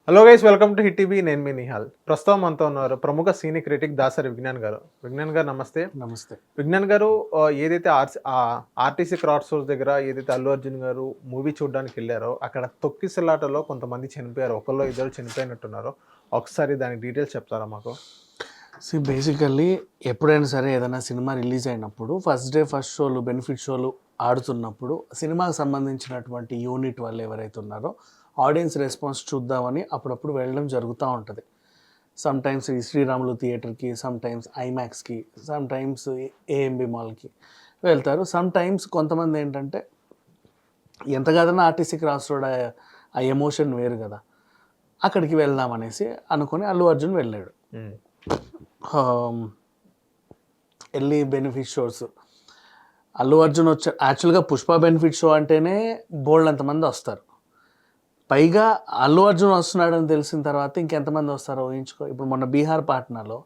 Hello guys, welcome to hit TV. నేను మీ నిహాల్. ప్రస్తుతం మనతో ఉన్నారు ప్రముఖ సీని క్రిటిక్ దాసరి విజ్ఞాన్ గారు. విజ్ఞాన్ గారు నమస్తే. నమస్తే. విజ్ఞాన్ గారు, ఏదైతే ఆర్టీసీ క్రాస్ రోడ్స్ దగ్గర ఏదైతే అల్లు అర్జున్ గారు మూవీ చూడడానికి వెళ్ళారో అక్కడ తొక్కిసలాటలో కొంతమంది చనిపోయారు, ఒకళ్ళు ఇద్దరు చనిపోయినట్టున్నారు. ఒకసారి దాని డీటెయిల్స్ చెప్తారా మాకు? బేసికల్లీ ఎప్పుడైనా సరే ఏదైనా సినిమా రిలీజ్ అయినప్పుడు ఫస్ట్ డే ఫస్ట్ షోలు బెనిఫిట్ షోలు ఆడుతున్నప్పుడు సినిమాకి సంబంధించినటువంటి యూనిట్ వాళ్ళు ఎవరైతే ఉన్నారో ఆడియన్స్ రెస్పాన్స్ చూద్దామని అప్పుడప్పుడు వెళ్ళడం జరుగుతూ ఉంటుంది. సమ్ టైమ్స్ ఈ శ్రీరాములు థియేటర్కి, సమ్ టైమ్స్ ఐమాక్స్కి, సమ్ టైమ్స్ ఏఎంబి మాల్కి వెళ్తారు. సమ్ టైమ్స్ కొంతమంది ఏంటంటే ఎంత కాదన్నా ఆర్టీసీ క్రాస్ రోడ్ ఆ ఎమోషన్ వేరు కదా, అక్కడికి వెళ్దాం అనేసి అనుకొని అల్లు అర్జున్ వెళ్ళాడు. వెళ్ళి బెనిఫిట్ షోస్ అల్లు అర్జున్ వచ్చారు. యాక్చువల్గా పుష్ప బెనిఫిట్ షో అంటేనే బోల్డ్ అంతమంది వస్తారు. పైగా అల్లు అర్జున్ వస్తున్నాడని తెలిసిన తర్వాత ఇంకెంతమంది వస్తారో ఊహించుకో. ఇప్పుడు మొన్న బీహార్ పాట్నాలో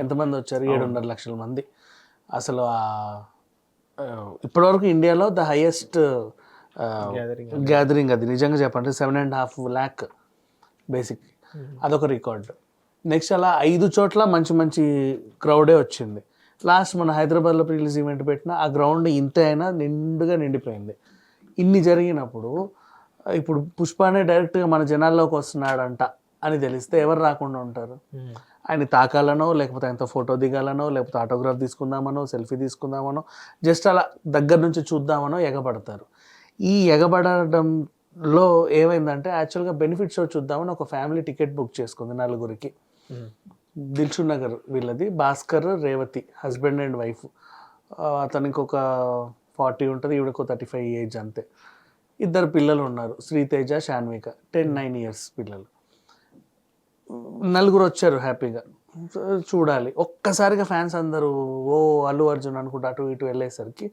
ఎంతమంది వచ్చారు? 7.5 లక్షల మంది. అసలు ఇప్పటివరకు ఇండియాలో ద హైయెస్ట్ గ్యాదరింగ్ అది. నిజంగా చెప్పండి 7.5 lakh బేసిక్, అదొక రికార్డ్. నెక్స్ట్ అలా 5 చోట్ల మంచి మంచి క్రౌడే వచ్చింది. లాస్ట్ మన హైదరాబాద్లో రిలీజ్ ఈవెంట్ పెట్టిన ఆ గ్రౌండ్ ఇంతే అయినా నిండుగా నిండిపోయింది. ఇన్ని జరిగినప్పుడు ఇప్పుడు పుష్పనే డైరెక్ట్గా మన జనాల్లోకి వస్తున్నాడంట అని తెలిస్తే ఎవరు రాకుండా ఉంటారు? ఆయన తాకాలనో, లేకపోతే ఆయనతో ఫోటో దిగాలనో, లేకపోతే ఆటోగ్రాఫ్ తీసుకుందామనో, సెల్ఫీ తీసుకుందామనో, జస్ట్ అలా దగ్గర నుంచి చూద్దామనో ఎగబడతారు. ఈ ఎగబడడంలో ఏమైందంటే యాక్చువల్గా బెనిఫిట్ షో చూద్దామని ఒక ఫ్యామిలీ టికెట్ బుక్ చేసుకుంది 4గురికి. దిల్షుక్ నగర్ వీళ్ళది. Bhaskar, Revathi husband and wife. అతనికి ఒక 40 ఉంటుంది, ఈవిడకు 35 ఏజ్ అంతే. 2 పిల్లలు ఉన్నారు, శ్రీతేజ, శాన్విక. 10-9 years పిల్లలు. 4 వచ్చారు హ్యాపీగా చూడాలి. ఒక్కసారిగా ఫ్యాన్స్ అందరూ ఓ అల్లు అర్జున్ అనుకుంటూ అటు ఇటు వెళ్ళేసరికి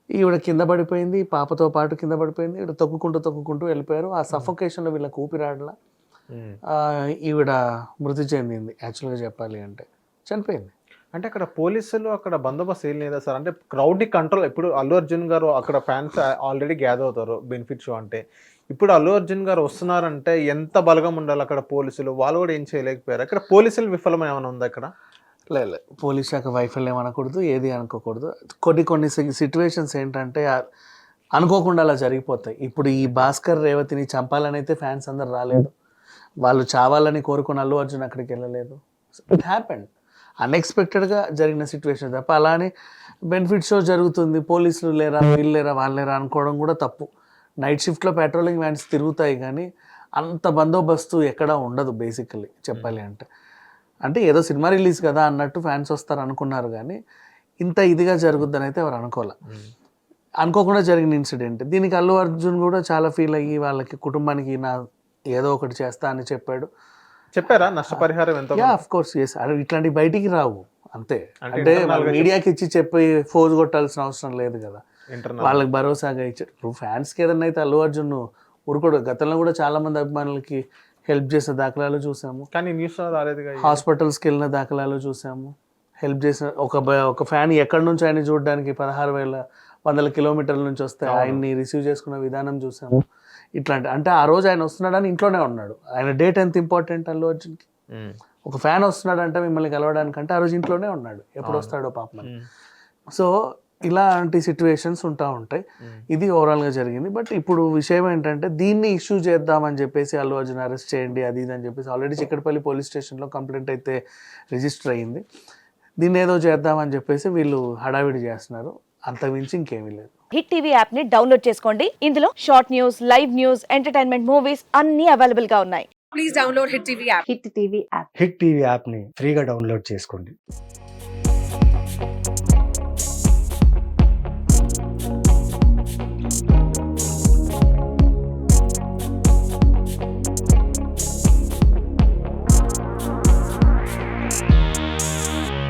ఈవిడ కింద పడిపోయింది, పాపతో పాటు కింద పడిపోయింది. ఈవిడ తొక్కుకుంటూ వెళ్ళిపోయారు. ఆ సఫోకేషన్లో వీళ్ళకి ఊపిరాడలా. ఈవిడ మృతి చెందింది. యాక్చువల్గా చెప్పాలి అంటే చనిపోయింది. అంటే అక్కడ పోలీసులు అక్కడ బందోబస్తు ఏం లేదా సార్? అంటే క్రౌడ్ని కంట్రోల్, ఇప్పుడు అల్లు అర్జున్ గారు అక్కడ ఫ్యాన్స్ ఆల్రెడీ గ్యాదర్ అవుతారు బెనిఫిట్ షో అంటే. ఇప్పుడు అల్లు అర్జున్ గారు వస్తున్నారంటే ఎంత బలగం ఉండాలి అక్కడ పోలీసులు? వాళ్ళు కూడా ఏం చేయలేకపోయారు. అక్కడ పోలీసులు విఫలం ఏమైనా ఉందా అక్కడ? లేదు, పోలీస్ శాఖ వైఫల్యం అనకూడదు, ఏది అనుకోకూడదు. కొన్ని సిచ్యువేషన్స్ ఏంటంటే అనుకోకుండా అలా జరిగిపోతాయి. ఇప్పుడు ఈ భాస్కర్, రేవతిని చంపాలని అయితే ఫ్యాన్స్ అందరు రాలేదు. వాళ్ళు చావాలని కోరుకున్న అల్లు అర్జున్ అక్కడికి వెళ్ళలేదు. It happened. అన్ఎక్స్పెక్టెడ్గా జరిగిన సిచ్యువేషన్ తప్ప అలానే బెనిఫిట్ షో జరుగుతుంది, పోలీసులు లేరా, వీళ్ళు లేరా, వాళ్ళు లేరా అనుకోవడం కూడా తప్పు. నైట్ షిఫ్ట్లో పెట్రోలింగ్ వ్యాన్స్ తిరుగుతాయి కానీ అంత బందోబస్తు ఎక్కడా ఉండదు బేసికల్లీ చెప్పాలి అంటే. అంటే ఏదో సినిమా రిలీజ్ కదా అన్నట్టు ఫ్యాన్స్ వస్తారు అనుకున్నారు కానీ ఇంత ఇదిగా జరుగుద్దని అయితే ఎవరు అనుకోలే. అనుకోకుండా జరిగిన ఇన్సిడెంట్. దీనికి అల్లు అర్జున్ కూడా చాలా ఫీల్ అయ్యి వాళ్ళకి కుటుంబానికి నా ఏదో ఒకటి చేస్తా అని చెప్పారా? నష్టపరిహారం ఎంత? Of course yes. అది ఇట్లాంటివి బయటికి రావు అంతే. అంటే మీడియాకి ఇచ్చి చెప్పి ఫోజ్ కొట్టాల్సిన అవసరం లేదు కదా, వాళ్ళకి భరోసాగా ఇచ్చారు. ఇప్పుడు ఫ్యాన్స్కి ఏదన్నా అయితే అల్లు అర్జున్ ఊరుకోడు. గతంలో కూడా చాలా మంది అభిమానులకి హెల్ప్ చేసిన దాఖలాలు చూసాము, కానీ న్యూస్ రాలేదు. హాస్పిటల్స్కి వెళ్ళిన దాఖలాలు చూసాము. హెల్ప్ చేసిన ఒక ఫ్యాన్ ఎక్కడి నుంచి ఆయన చూడడానికి 16,100 కిలోమీటర్ల నుంచి వస్తే ఆయన్ని రిసీవ్ చేసుకున్న విధానం చూసాము. ఇట్లాంటి అంటే ఆ రోజు ఆయన వస్తున్నాడని ఇంట్లోనే ఉన్నాడు. ఆయన డేట్ ఎంత ఇంపార్టెంట్ అల్లు అర్జున్కి. ఒక ఫ్యాన్ వస్తున్నాడంటే మిమ్మల్ని కలవడానికంటే ఆ రోజు ఇంట్లోనే ఉన్నాడు, ఎప్పుడు వస్తాడో పాపం. సో ఇలాంటి సిచ్యువేషన్స్ ఉంటాయి. ఇది ఓవరాల్గా జరిగింది. బట్ ఇప్పుడు విషయం ఏంటంటే దీన్ని ఇష్యూ చేద్దామని చెప్పేసి అల్లు అర్జున్ అరెస్ట్ చేయండి అది ఇది అని చెప్పేసి ఆల్రెడీ చిక్కడపల్లి పోలీస్ స్టేషన్లో కంప్లైంట్ అయితే రిజిస్టర్ అయ్యింది. దీన్ని ఏదో చేద్దామని చెప్పేసి వీళ్ళు హడావిడి చేస్తున్నారు. అంతకుమించి ఇంకేమీ లేదు. హిట్ టీవీ యాప్ ని డౌన్లోడ్ చేసుకోండి. ఇందులో short news, live news, entertainment movies అన్ని అవైలబుల్ గా ఉన్నాయి. Please download hit TV app. Hit TV యాప్ని ఫ్రీగా డౌన్లోడ్ చేసుకోండి.